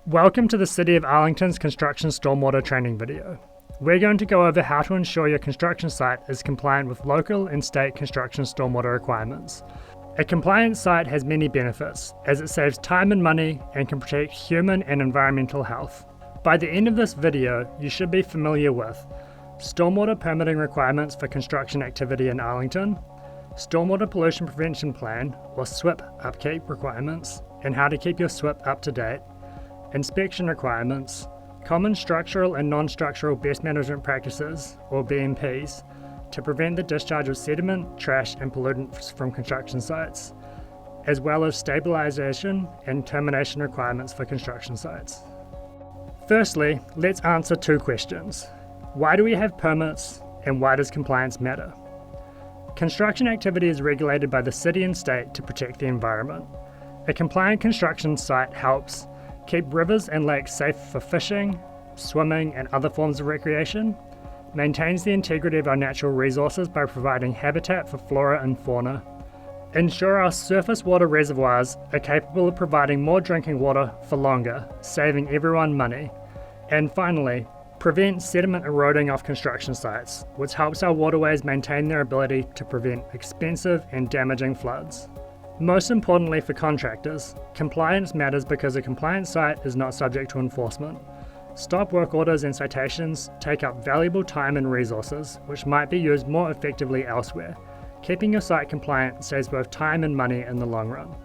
Welcome to the City of Arlington's construction stormwater training video. We're going to go over how to ensure your construction site is compliant with local and state construction stormwater requirements. A compliant site has many benefits, as it saves time and money and can protect human and environmental health. By the end of this video, you should be familiar with stormwater permitting requirements for construction activity in Arlington, Stormwater Pollution Prevention Plan or SWIP upkeep requirements, and how to keep your SWIP up to date, inspection requirements, common structural and non-structural best management practices, or BMPs, to prevent the discharge of sediment, trash and pollutants from construction sites, as well as stabilization and termination requirements for construction sites. Firstly, let's answer two questions. Why do we have permits, and why does compliance matter? Construction activity is regulated by the city and state to protect the environment. A compliant construction site helps keep rivers and lakes safe for fishing, swimming and other forms of recreation, maintains the integrity of our natural resources by providing habitat for flora and fauna, ensure our surface water reservoirs are capable of providing more drinking water for longer, saving everyone money, and finally, prevent sediment eroding off construction sites, which helps our waterways maintain their ability to prevent expensive and damaging floods. Most importantly for contractors, compliance matters because a compliant site is not subject to enforcement. Stop work orders and citations take up valuable time and resources, which might be used more effectively elsewhere. Keeping your site compliant saves both time and money in the long run.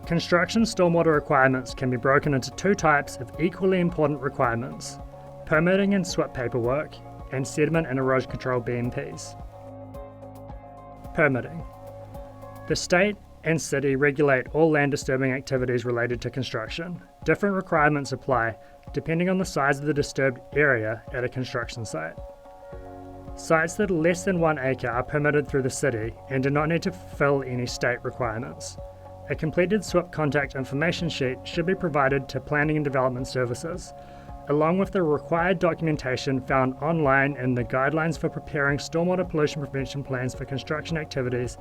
Construction stormwater requirements can be broken into two types of equally important requirements: permitting and SWIP paperwork, and sediment and erosion control BMPs. Permitting. The state and city regulate all land disturbing activities related to construction. Different requirements apply depending on the size of the disturbed area at a construction site. Sites that are less than 1 acre are permitted through the city and do not need to fulfill any state requirements. A completed SWIP contact information sheet should be provided to Planning and Development Services, along with the required documentation found online in the Guidelines for Preparing Stormwater Pollution Prevention Plans for Construction Activities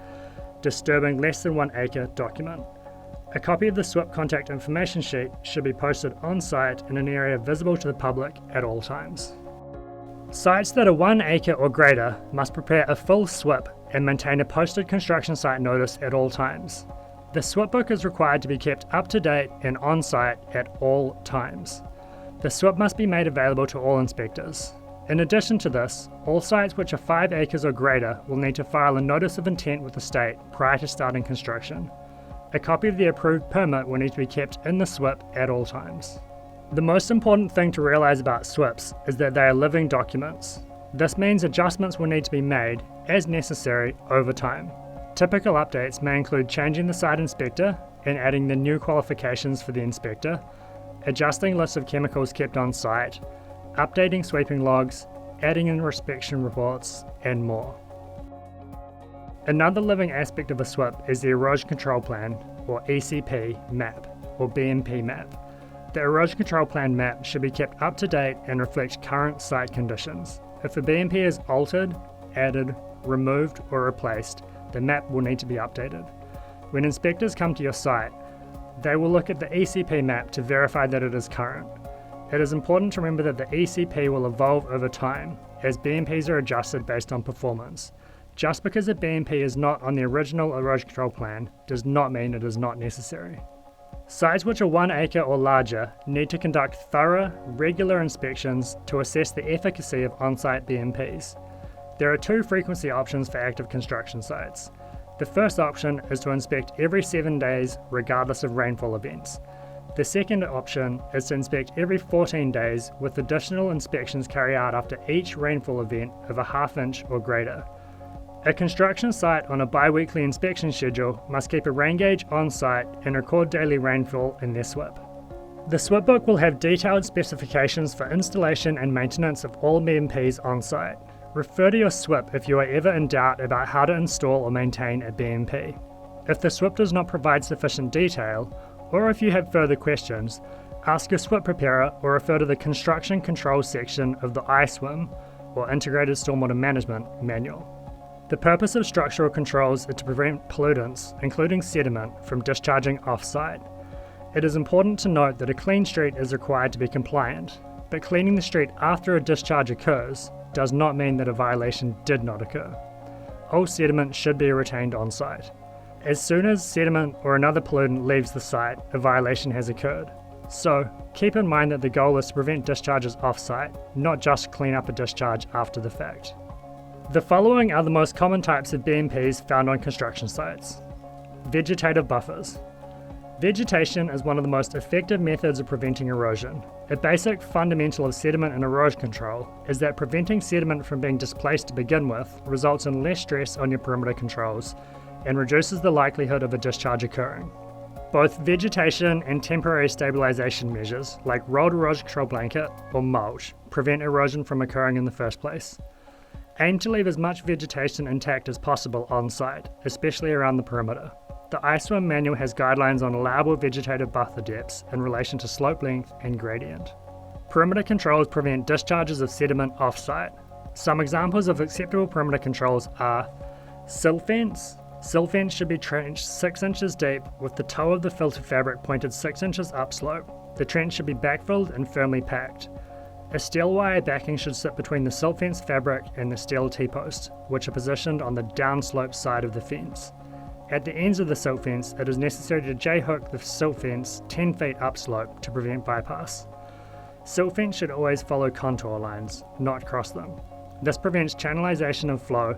Disturbing Less Than 1 Acre document. A copy of the SWIP contact information sheet should be posted on site in an area visible to the public at all times. Sites that are 1 acre or greater must prepare a full SWIP and maintain a posted construction site notice at all times. The SWIP book is required to be kept up to date and on site at all times. The SWIP must be made available to all inspectors. In addition to this, all sites which are 5 acres or greater will need to file a notice of intent with the state prior to starting construction. A copy of the approved permit will need to be kept in the SWIP at all times. The most important thing to realize about SWIPs is that they are living documents. This means adjustments will need to be made, as necessary, over time. Typical updates may include changing the site inspector and adding the new qualifications for the inspector, adjusting lists of chemicals kept on site, updating sweeping logs, adding in inspection reports, and more. Another living aspect of a SWIP is the Erosion Control Plan, or ECP map, or BMP map. The Erosion Control Plan map should be kept up to date and reflect current site conditions. If a BMP is altered, added, removed, or replaced, the map will need to be updated. When inspectors come to your site, they will look at the ECP map to verify that it is current. It is important to remember that the ECP will evolve over time, as BMPs are adjusted based on performance. Just because a BMP is not on the original erosion control plan does not mean it is not necessary. Sites which are 1 acre or larger need to conduct thorough, regular inspections to assess the efficacy of on-site BMPs. There are two frequency options for active construction sites. The first option is to inspect every 7 days regardless of rainfall events. The second option is to inspect every 14 days with additional inspections carried out after each rainfall event of a ½ inch or greater. A construction site on a bi-weekly inspection schedule must keep a rain gauge on site and record daily rainfall in their SWIP. The SWIP book will have detailed specifications for installation and maintenance of all BMPs on site. Refer to your SWIP if you are ever in doubt about how to install or maintain a BMP. If the SWIP does not provide sufficient detail, or if you have further questions, ask your SWIP preparer or refer to the Construction Controls section of the ISWIM, or Integrated Stormwater Management, manual. The purpose of structural controls is to prevent pollutants, including sediment, from discharging off-site. It is important to note that a clean street is required to be compliant, but cleaning the street after a discharge occurs does not mean that a violation did not occur. All sediment should be retained on site. As soon as sediment or another pollutant leaves the site, a violation has occurred. So, keep in mind that the goal is to prevent discharges off-site, not just clean up a discharge after the fact. The following are the most common types of BMPs found on construction sites. Vegetative buffers. Vegetation is one of the most effective methods of preventing erosion. A basic fundamental of sediment and erosion control is that preventing sediment from being displaced to begin with results in less stress on your perimeter controls and reduces the likelihood of a discharge occurring. Both vegetation and temporary stabilization measures, like rolled erosion control blanket or mulch, prevent erosion from occurring in the first place. Aim to leave as much vegetation intact as possible on site, especially around the perimeter. The ISWIM manual has guidelines on allowable vegetative buffer depths in relation to slope length and gradient. Perimeter controls prevent discharges of sediment off-site. Some examples of acceptable perimeter controls are silt fence. Silt fence should be trenched 6 inches deep with the toe of the filter fabric pointed 6 inches upslope. The trench should be backfilled and firmly packed. A steel wire backing should sit between the silt fence fabric and the steel T-post, which are positioned on the downslope side of the fence. At the ends of the silt fence, it is necessary to J-hook the silt fence 10 feet upslope to prevent bypass. Silt fence should always follow contour lines, not cross them. This prevents channelization of flow,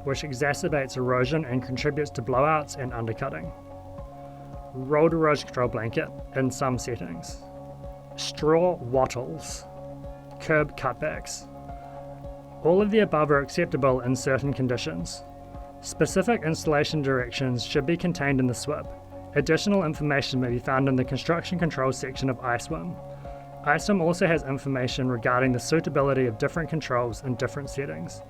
which exacerbates erosion and contributes to blowouts and undercutting. Rolled erosion control blanket in some settings. Straw wattles. Curb cutbacks. All of the above are acceptable in certain conditions. Specific installation directions should be contained in the SWIP. Additional information may be found in the Construction Controls section of ISWIM. ISWIM also has information regarding the suitability of different controls in different settings.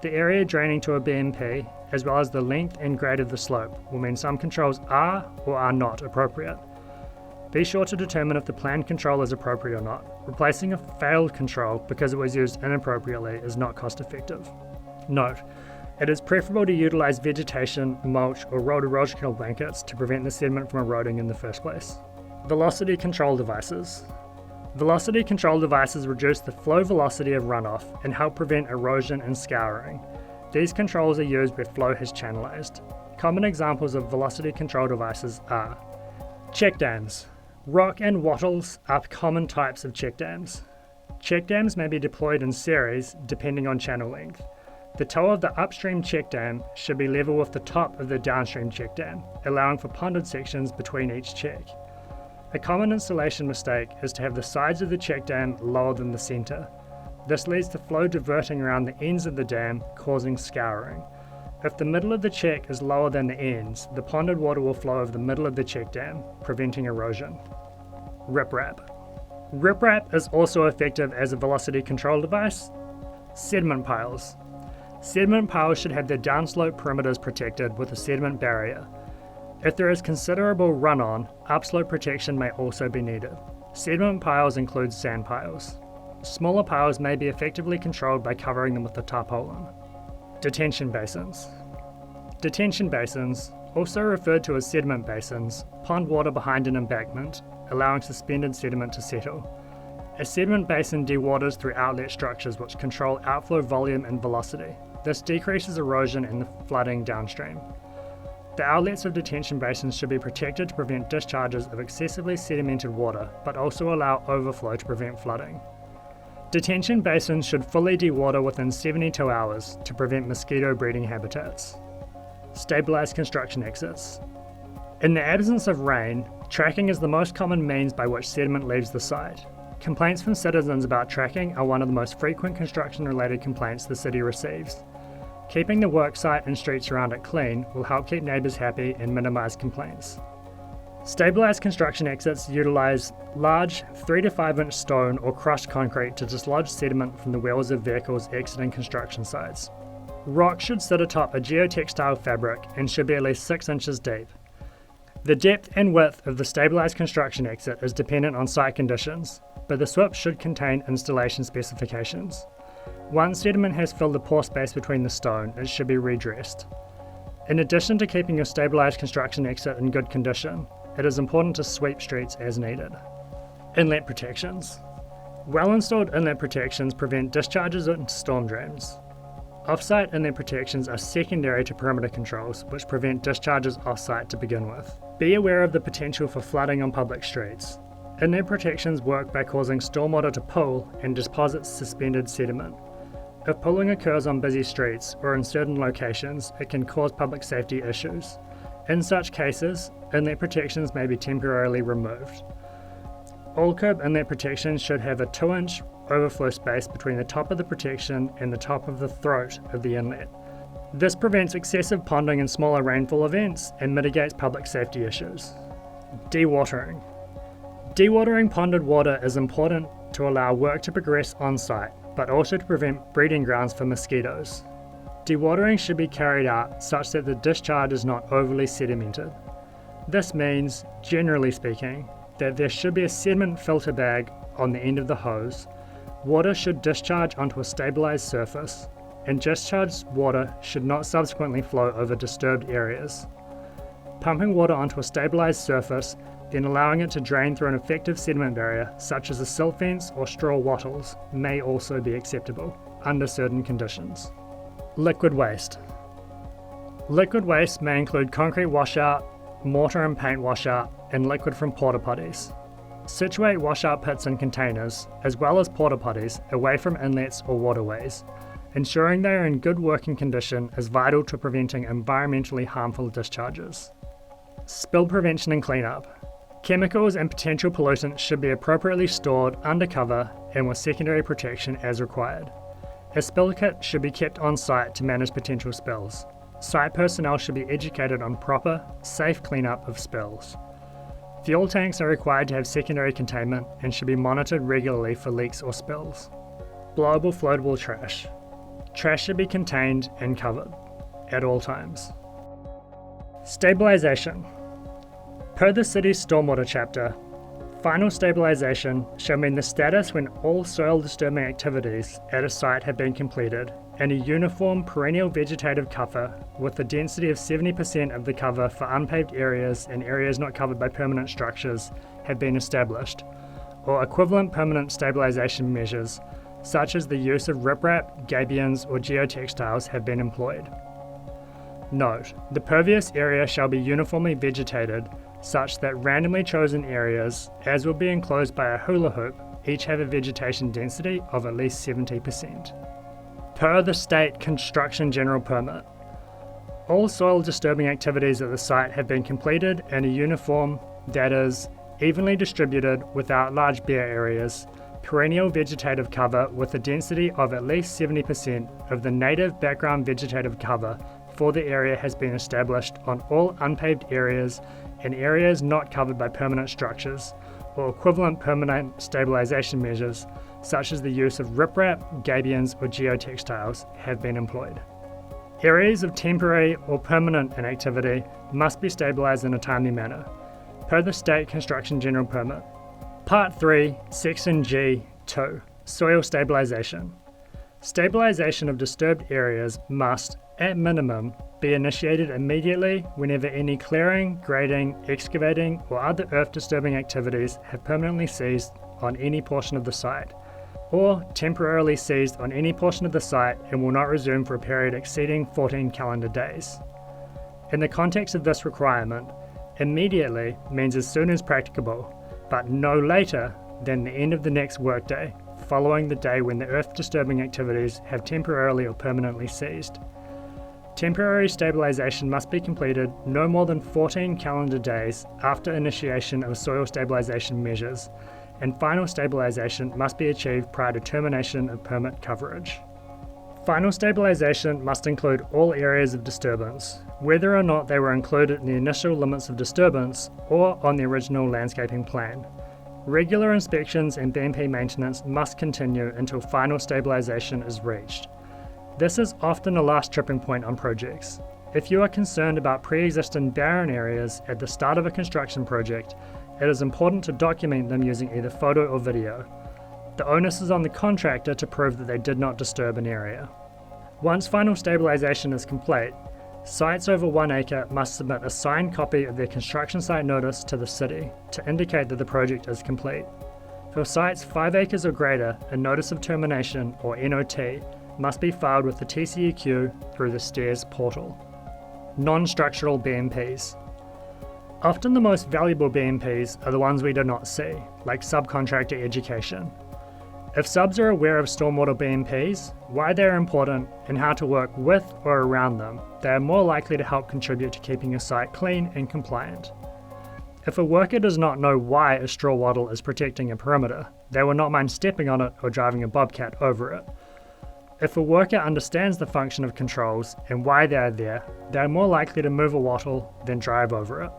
The area draining to a BMP, as well as the length and grade of the slope, will mean some controls are or are not appropriate. Be sure to determine if the planned control is appropriate or not. Replacing a failed control because it was used inappropriately is not cost effective. Note: it is preferable to utilize vegetation, mulch, or rolled erosion control blankets to prevent the sediment from eroding in the first place. Velocity control devices. Velocity control devices reduce the flow velocity of runoff and help prevent erosion and scouring. These controls are used where flow has channelized. Common examples of velocity control devices are check dams. Rock and wattles are common types of check dams. Check dams may be deployed in series depending on channel length. The toe of the upstream check dam should be level with the top of the downstream check dam, allowing for ponded sections between each check. A common installation mistake is to have the sides of the check dam lower than the centre. This leads to flow diverting around the ends of the dam, causing scouring. If the middle of the check is lower than the ends, the ponded water will flow over the middle of the check dam, preventing erosion. Riprap. Riprap is also effective as a velocity control device. Sediment piles. Sediment piles should have their downslope perimeters protected with a sediment barrier. If there is considerable run-on, upslope protection may also be needed. Sediment piles include sand piles. Smaller piles may be effectively controlled by covering them with a tarpaulin. Detention basins. Detention basins, also referred to as sediment basins, pond water behind an embankment, allowing suspended sediment to settle. A sediment basin dewaters through outlet structures which control outflow volume and velocity. This decreases erosion and the flooding downstream. The outlets of detention basins should be protected to prevent discharges of excessively sedimented water, but also allow overflow to prevent flooding. Detention basins should fully dewater within 72 hours to prevent mosquito breeding habitats. Stabilized construction exits. In the absence of rain, tracking is the most common means by which sediment leaves the site. Complaints from citizens about tracking are one of the most frequent construction-related complaints the city receives. Keeping the worksite and streets around it clean will help keep neighbours happy and minimise complaints. Stabilised construction exits utilise large 3 to 5 inch stone or crushed concrete to dislodge sediment from the wheels of vehicles exiting construction sites. Rock should sit atop a geotextile fabric and should be at least 6 inches deep. The depth and width of the stabilised construction exit is dependent on site conditions, but the SWIP should contain installation specifications. Once sediment has filled the pore space between the stone, it should be redressed. In addition to keeping your stabilised construction exit in good condition, it is important to sweep streets as needed. Inlet protections. Well-installed inlet protections prevent discharges into storm drains. Off-site inlet protections are secondary to perimeter controls, which prevent discharges off-site to begin with. Be aware of the potential for flooding on public streets. Inlet protections work by causing stormwater to pool and deposit suspended sediment. If pooling occurs on busy streets or in certain locations, it can cause public safety issues. In such cases, inlet protections may be temporarily removed. All curb inlet protections should have a 2-inch overflow space between the top of the protection and the top of the throat of the inlet. This prevents excessive ponding in smaller rainfall events and mitigates public safety issues. Dewatering. Dewatering ponded water is important to allow work to progress on-site, but also to prevent breeding grounds for mosquitoes. Dewatering should be carried out such that the discharge is not overly sedimented. This means, generally speaking, that there should be a sediment filter bag on the end of the hose. Water should discharge onto a stabilized surface, and discharged water should not subsequently flow over disturbed areas. Pumping water onto a stabilized surface, then allowing it to drain through an effective sediment barrier, such as a silt fence or straw wattles, may also be acceptable, under certain conditions. Liquid waste. Liquid waste may include concrete washout, mortar and paint washout, and liquid from porta potties. Situate washout pits in containers, as well as porta potties, away from inlets or waterways. Ensuring they are in good working condition is vital to preventing environmentally harmful discharges. Spill prevention and cleanup. Chemicals and potential pollutants should be appropriately stored under cover and with secondary protection as required. A spill kit should be kept on site to manage potential spills. Site personnel should be educated on proper, safe cleanup of spills. Fuel tanks are required to have secondary containment and should be monitored regularly for leaks or spills. Blowable floatable trash. Trash should be contained and covered at all times. Stabilization. Per the city's Stormwater chapter, final stabilization shall mean the status when all soil disturbing activities at a site have been completed and a uniform perennial vegetative cover with a density of 70% of the cover for unpaved areas and areas not covered by permanent structures have been established, or equivalent permanent stabilization measures such as the use of riprap, gabions or geotextiles have been employed. Note, the pervious area shall be uniformly vegetated such that randomly chosen areas, as will be enclosed by a hula hoop, each have a vegetation density of at least 70%. Per the State Construction General Permit, all soil disturbing activities at the site have been completed and are uniform, that is, evenly distributed without large bare areas, perennial vegetative cover with a density of at least 70% of the native background vegetative cover for the area has been established on all unpaved areas and areas not covered by permanent structures, or equivalent permanent stabilization measures such as the use of riprap, gabions or geotextiles have been employed. Areas of temporary or permanent inactivity must be stabilized in a timely manner, per the State Construction General Permit. Part 3, Section G, 2, Soil Stabilization. Stabilization of disturbed areas must, at minimum, be initiated immediately whenever any clearing, grading, excavating, or other earth-disturbing activities have permanently ceased on any portion of the site, or temporarily ceased on any portion of the site and will not resume for a period exceeding 14 calendar days. In the context of this requirement, immediately means as soon as practicable, but no later than the end of the next workday, following the day when the earth-disturbing activities have temporarily or permanently ceased. Temporary stabilization must be completed no more than 14 calendar days after initiation of soil stabilization measures, and final stabilization must be achieved prior to termination of permit coverage. Final stabilization must include all areas of disturbance, whether or not they were included in the initial limits of disturbance or on the original landscaping plan. Regular inspections and BMP maintenance must continue until final stabilization is reached. This is often a last tripping point on projects. If you are concerned about pre-existing barren areas at the start of a construction project, it is important to document them using either photo or video. The onus is on the contractor to prove that they did not disturb an area. Once final stabilization is complete, Sites over 1 acre must submit a signed copy of their construction site notice to the city to indicate that the project is complete. For sites 5 acres or greater, a notice of termination, or NOT, must be filed with the TCEQ through the STAIRS portal. Non-structural BMPs. Often the most valuable BMPs are the ones we do not see, like subcontractor education. If subs are aware of stormwater BMPs, why they are important, and how to work with or around them, they are more likely to help contribute to keeping a site clean and compliant. If a worker does not know why a straw wattle is protecting a perimeter, they will not mind stepping on it or driving a bobcat over it. If a worker understands the function of controls and why they are there, they are more likely to move a wattle than drive over it.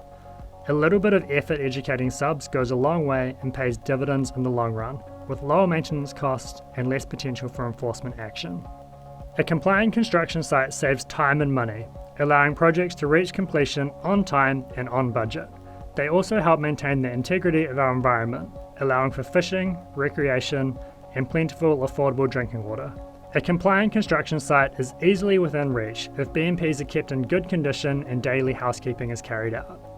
A little bit of effort educating subs goes a long way and pays dividends in the long run, with lower maintenance costs and less potential for enforcement action. A compliant construction site saves time and money, allowing projects to reach completion on time and on budget. They also help maintain the integrity of our environment, allowing for fishing, recreation, and plentiful, affordable drinking water. A compliant construction site is easily within reach if BMPs are kept in good condition and daily housekeeping is carried out.